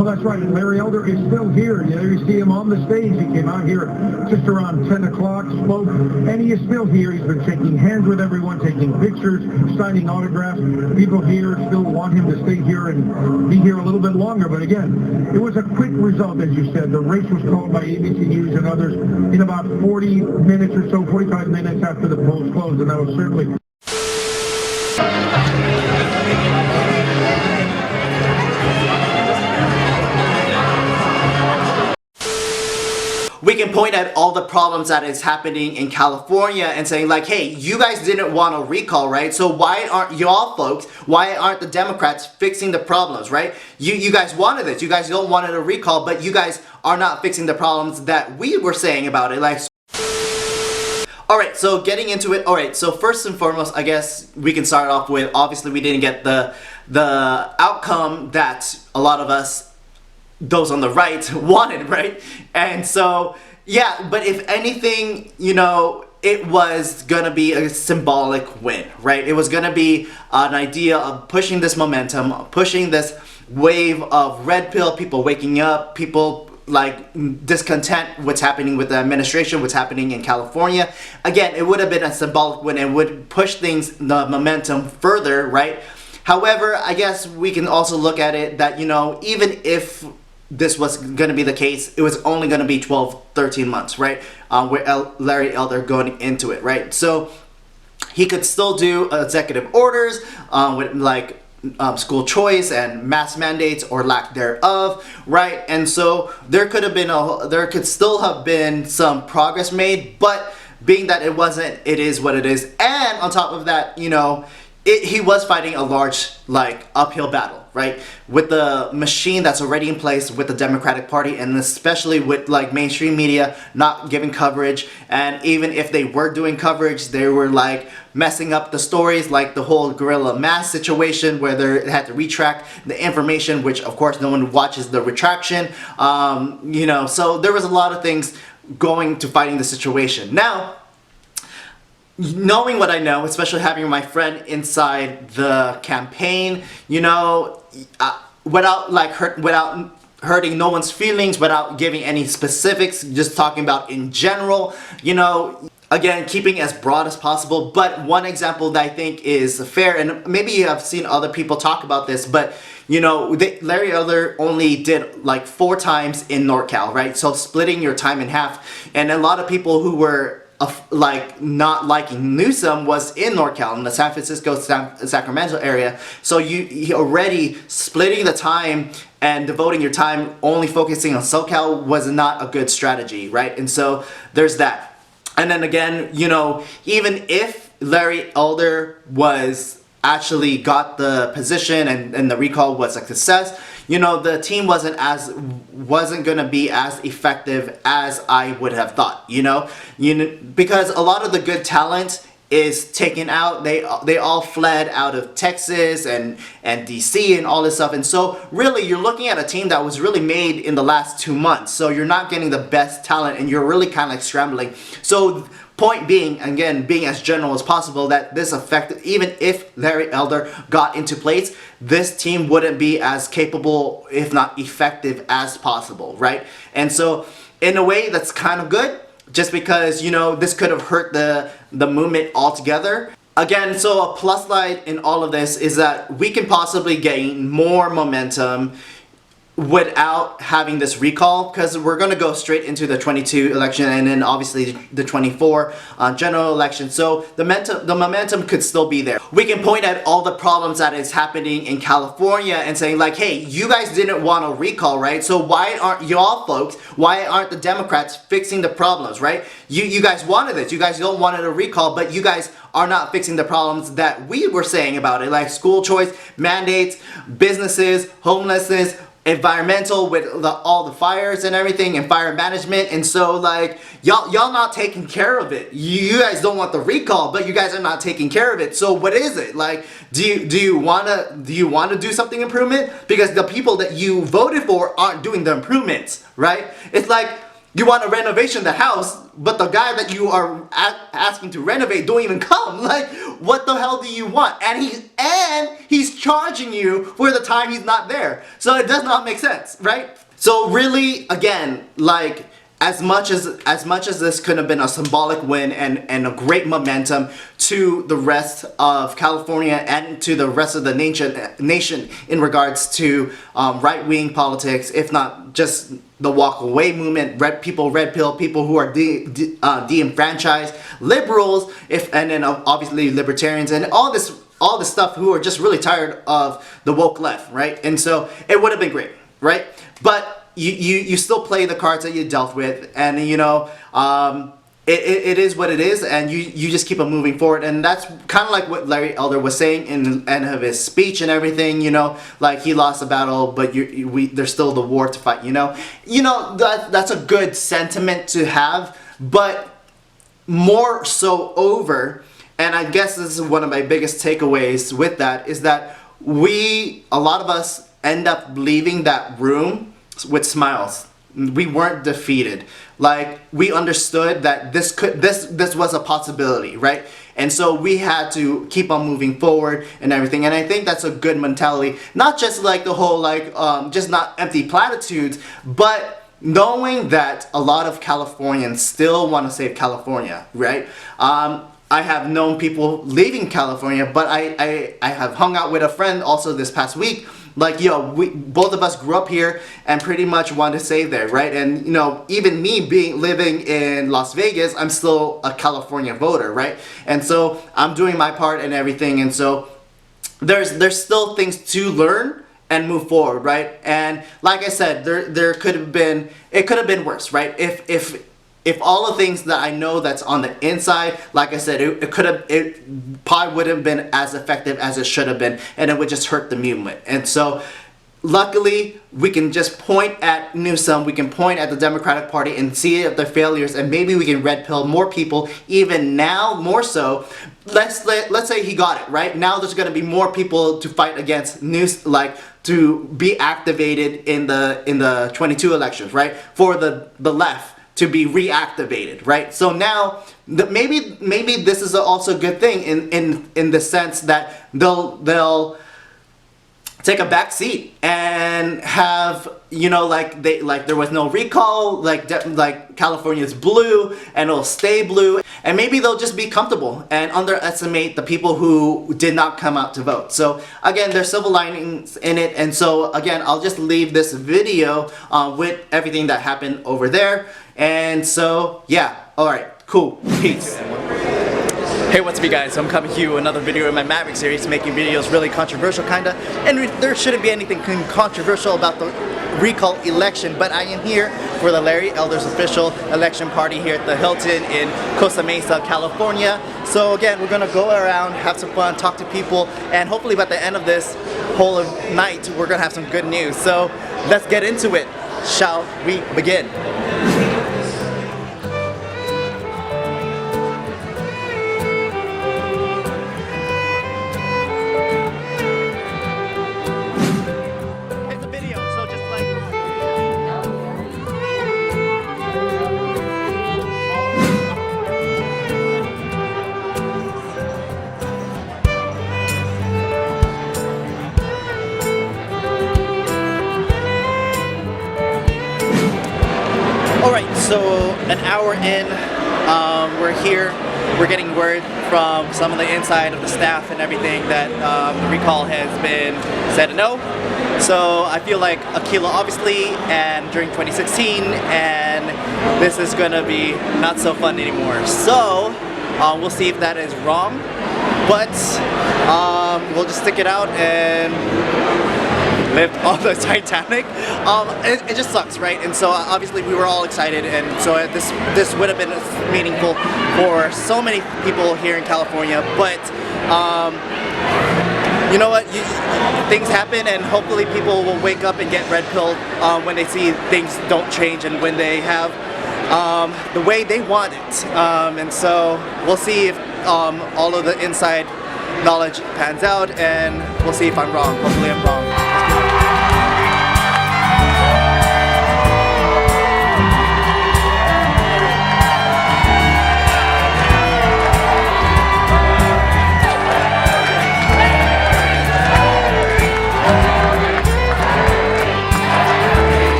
Oh, that's right. Larry Elder is still here. You see him on the stage. He came out here just around 10 o'clock, spoke, and he is still here. He's been shaking hands with everyone, taking pictures, signing autographs. People here still want him to stay here and be here a little bit longer. But again, it was a quick result, as you said. The race was called by ABC News and others in about 40 minutes or so, 45 minutes after the polls closed, and that was certainly... We can point at all the problems that is happening in California and saying like, hey, you guys didn't want a recall, right? So why aren't y'all folks, why aren't the Democrats fixing the problems, right? You guys wanted this, you guys don't want a recall, but you guys are not fixing the problems that we were saying about it. Like, alright, so getting into it, alright, so first and foremost, I guess we can start off with, obviously we didn't get the outcome that a lot of us, those on the right, wanted, right? And so, yeah, but if anything, you know, it was gonna be a symbolic win, right? It was gonna be an idea of pushing this momentum, pushing this wave of red pill, people waking up, people like discontent what's happening with the administration, what's happening in California. Again, it would have been a symbolic win and would push things, the momentum further, right? However, I guess we can also look at it that, you know, even if this was going to be the case, it was only going to be 12, 13 months, right? With Larry Elder going into it, right? So he could still do executive orders with like school choice and mask mandates or lack thereof, right? And so there could have been there could still have been some progress made, but being that it wasn't, it is what it is. And on top of that, you know, he was fighting a large like uphill battle, right, with the machine that's already in place with the Democratic Party, and especially with like mainstream media not giving coverage. And even if they were doing coverage, they were like messing up the stories, like the whole gorilla mask situation where they had to retract the information, which of course no one watches the retraction. You know, so there was a lot of things going to fighting the situation. Now, knowing what I know, especially having my friend inside the campaign, you know, without hurting no one's feelings, without giving any specifics, just talking about in general, you know, again, keeping as broad as possible. But one example that I think is fair, and maybe you have seen other people talk about this, but you know, Larry Elder only did like 4 times in NorCal, right? So splitting your time in half, and a lot of people who were like not liking Newsom was in NorCal, in the San Francisco, Sacramento area. So you already splitting the time and devoting your time only focusing on SoCal was not a good strategy, right? And so there's that. And then again, you know, even if Larry Elder was actually got the position and the recall was a success, you know, the team wasn't gonna be as effective as I would have thought, you know, because a lot of the good talent is taken out. They all fled out of Texas and DC and all this stuff. And so really you're looking at a team that was really made in the last 2 months. So you're not getting the best talent and you're really kind of like scrambling. So point being, again, being as general as possible, that this affected, even if Larry Elder got into place, this team wouldn't be as capable, if not effective, as possible, right? And so in a way that's kind of good, just because, you know, this could have hurt the movement altogether. Again, so a plus side in all of this is that we can possibly gain more momentum without having this recall, because we're going to go straight into the 22 election and then obviously the 24 general election. So the momentum could still be there. We can point at all the problems that is happening in California and saying like, hey, you guys didn't want a recall, right? So why aren't y'all folks, why aren't the Democrats fixing the problems, right? You guys wanted this, you guys don't want a recall, but you guys are not fixing the problems that we were saying about it, like school choice, mandates, businesses, homelessness, environmental with all the fires and everything, and fire management. And so like y'all not taking care of it. You guys don't want the recall, but you guys are not taking care of it. So what is it? Like, do you want to do something improvement? Because the people that you voted for aren't doing the improvements, right? It's like You want a renovation of the house, but the guy that you are asking to renovate don't even come. Like, what the hell do you want? And he's charging you for the time he's not there. So it does not make sense, right? So really, again, like, as much as this could have been a symbolic win and a great momentum to the rest of California and to the rest of the nation in regards to right-wing politics, if not just the walk away movement, red pill, people who are de-enfranchised, liberals, and then obviously libertarians, and all this stuff who are just really tired of the woke left, right? And so it would have been great, right? But you still play the cards that you dealt with, and you know, it is what it is, and you just keep on moving forward. And that's kind of like what Larry Elder was saying in the end of his speech and everything, you know, like he lost the battle, but there's still the war to fight, you know. That's a good sentiment to have, but more so over, and I guess this is one of my biggest takeaways with that, is that a lot of us end up leaving that room with smiles. We weren't defeated. Like, we understood that this was a possibility, right? And so we had to keep on moving forward and everything. And I think that's a good mentality. Not just like the whole like just not empty platitudes, but knowing that a lot of Californians still want to save California, right? I have known people leaving California, but I have hung out with a friend also this past week. Like, yo, both of us grew up here and pretty much want to stay there, right? And, you know, even me living in Las Vegas, I'm still a California voter, right? And so I'm doing my part and everything. And so there's still things to learn and move forward, right? And like I said, it could have been worse, right? If all the things that I know that's on the inside, like I said, it probably wouldn't have been as effective as it should have been, and it would just hurt the movement. And so, luckily, we can just point at Newsom, we can point at the Democratic Party and see their failures, and maybe we can red pill more people, even now more so. Let's say he got it, right? Now there's going to be more people to fight against Newsom, like to be activated in the 22 elections, right? For the left to be reactivated, right? So now maybe this is also a good thing in the sense that they'll take a back seat and have, you know, like there was no recall, like California's blue and it'll stay blue, and maybe they'll just be comfortable and underestimate the people who did not come out to vote. So again, there's silver linings in it, and so again, I'll just leave this video with everything that happened over there. And so yeah, all right, cool, peace. Hey, what's up you guys? So I'm coming to you another video in my Maverick series, making videos really controversial kinda, and there shouldn't be anything controversial about the recall election, but I am here for the Larry Elder's official election party here at the Hilton in Costa Mesa, California. So again, we're gonna go around, have some fun, talk to people, and hopefully by the end of this whole night, we're gonna have some good news. So let's get into it. Shall we begin? So an hour in, we're here. We're getting word from some of the inside of the staff and everything that the recall has been said a no. So I feel like a kilo obviously, and during 2016, and this is gonna be not so fun anymore. So we'll see if that is wrong, but we'll just stick it out and lived on the Titanic. It just sucks, right? And so obviously we were all excited, and so this would have been meaningful for so many people here in California. But you know what? Things happen, and hopefully people will wake up and get red pilled when they see things don't change and when they have the way they want it. And so we'll see if all of the inside knowledge pans out, and we'll see if I'm wrong. Hopefully I'm wrong.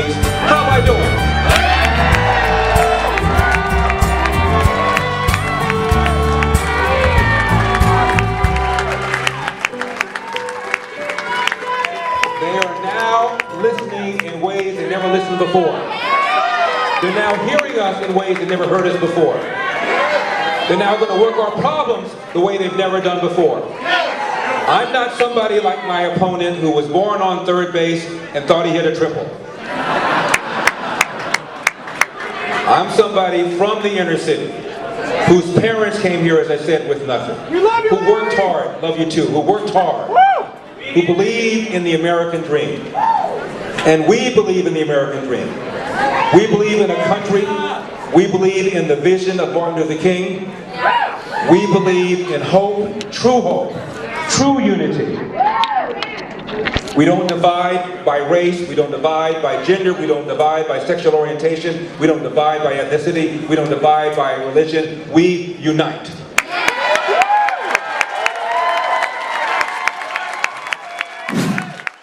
ways. How am I doing? They are now listening in ways they never listened before. They're now hearing us in ways they never heard us before. They're now going to work our problems the way they've never done before. I'm not somebody like my opponent who was born on third base and thought he hit a triple. I'm somebody from the inner city whose parents came here, as I said, with nothing. Who worked hard, love you too, who worked hard, who believe in the American dream. And we believe in the American dream. We believe in a country. We believe in the vision of Martin Luther King. We believe in hope, true unity. We don't divide by race, we don't divide by gender, we don't divide by sexual orientation, we don't divide by ethnicity, we don't divide by religion. We unite.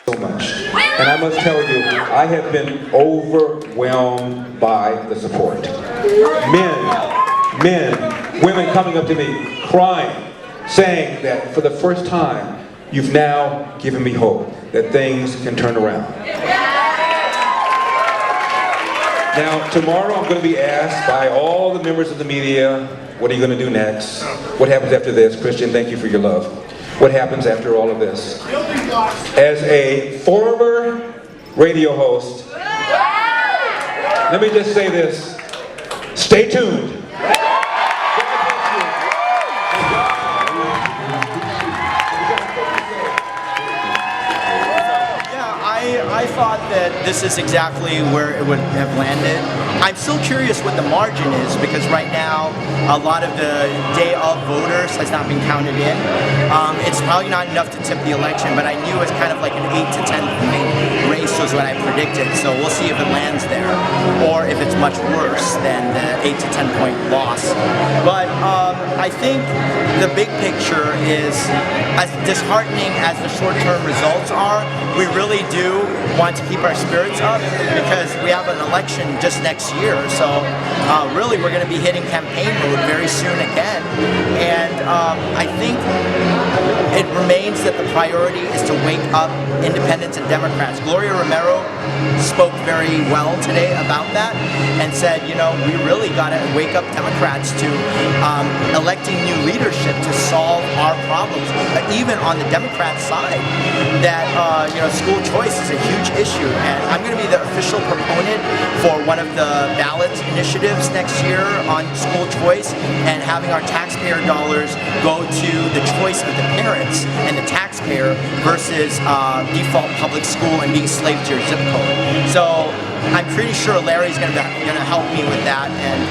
So much. And I must tell you, I have been overwhelmed by the support. Men, women coming up to me, crying, saying that for the first time, you've now given me hope that things can turn around. Now, tomorrow I'm going to be asked by all the members of the media, what are you going to do next? What happens after this? Christian, thank you for your love. What happens after all of this? As a former radio host, let me just say this. Stay tuned. I thought that this is exactly where it would have landed. I'm still curious what the margin is, because right now a lot of the day of voters has not been counted in. It's probably not enough to tip the election, but I knew it was kind of like an 8 to 10 point race was what I predicted. So we'll see if it lands there, or if it's much worse than the 8 to 10 point loss. But I think the big picture is, as disheartening as the short-term results are, we really do want to keep our spirits up, because we have an election just next year. So really we're going to be hitting campaign mode very soon again. And I think it remains that the priority is to wake up independents and Democrats. Gloria Romero spoke very well today about that and said, you know, we really got to wake up Democrats to electing new leadership to solve our problems. But even on the Democrat side, that you know, school choice is a huge issue, and I'm going to be the official proponent for one of the ballot initiatives next year on school choice, and having our taxpayer dollars go to the choice of the parents and the taxpayer versus default public school and being slave to your zip code. So I'm pretty sure Larry's going to help me with that, and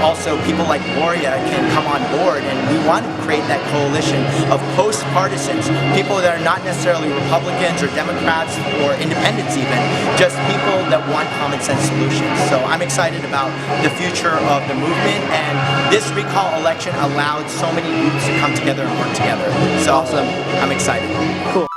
also people like Gloria can come on board, and we want to create that coalition of post-partisans, people that are not necessarily Republicans or Democrats or independents even, just people that want common sense solutions. So I'm excited about the future of the movement, and this recall election allowed so many groups to come together and work together. So awesome. I'm excited. Cool.